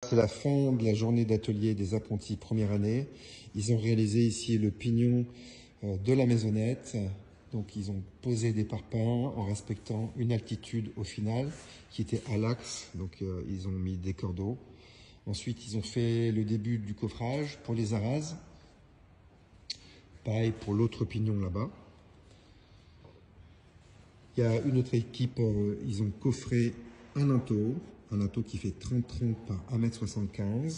C'est la fin de la journée d'atelier des apprentis première année. Ils ont réalisé ici le pignon de la maisonnette. Donc ils ont posé des parpaings en respectant une altitude au final qui était à l'axe. Donc ils ont mis des cordeaux. Ensuite ils ont fait le début du coffrage pour les arases. Pareil pour l'autre pignon là-bas. Il y a une autre équipe, ils ont coffré un linteau qui fait 30-30 par 1,75 m.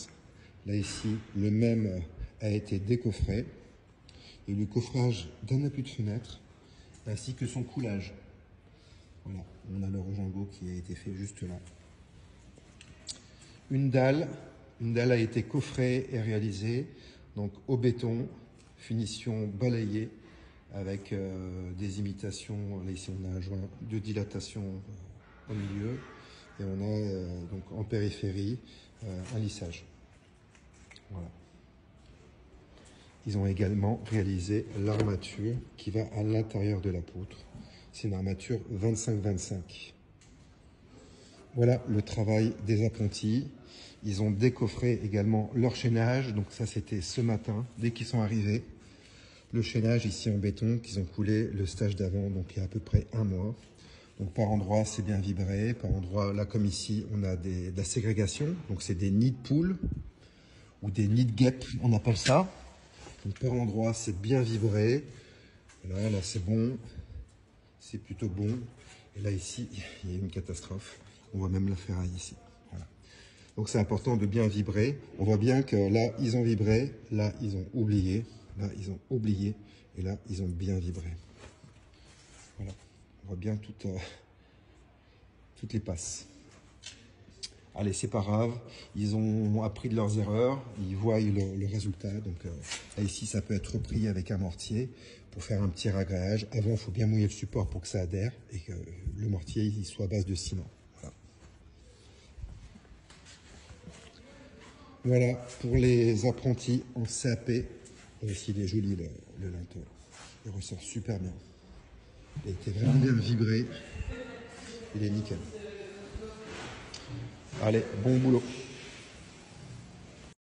Là ici, le même a été décoffré. Et le coffrage d'un appui de fenêtre, ainsi que son coulage. Voilà, on a le rejangot qui a été fait juste là. Une dalle a été coffrée et réalisée donc au béton, finition balayée, avec des imitations. Là ici on a un joint de dilatation au milieu et on a donc en périphérie un lissage. Voilà. Ils ont également réalisé l'armature qui va à l'intérieur de la poutre. C'est une armature 25-25. Voilà le travail des apprentis. Ils ont décoffré également leur chaînage. Donc ça c'était ce matin, dès qu'ils sont arrivés. Le chaînage ici en béton qu'ils ont coulé le stage d'avant, donc il y a à peu près un mois. Donc par endroit c'est bien vibré, par endroit là comme ici on a de la ségrégation, donc c'est des nids de poules ou des nids de guêpes on appelle ça. Donc par endroit c'est bien vibré, voilà, là c'est bon, c'est plutôt bon. Et là ici il y a une catastrophe, on voit même la ferraille ici. Voilà. Donc c'est important de bien vibrer, on voit bien que là ils ont vibré, là ils ont oublié. Là, ils ont oublié et là, ils ont bien vibré. Voilà, on voit bien toutes les passes. Allez, c'est pas grave, ils ont appris de leurs erreurs, ils voient le résultat. Donc là, ici, ça peut être repris avec un mortier pour faire un petit ragréage. Avant, il faut bien mouiller le support pour que ça adhère et que le mortier il soit à base de ciment. Voilà. Voilà pour les apprentis en CAP. Et ici, il est joli le linteau. Il ressort super bien. Il a été vraiment bien vibré. Il est nickel. Allez, bon boulot.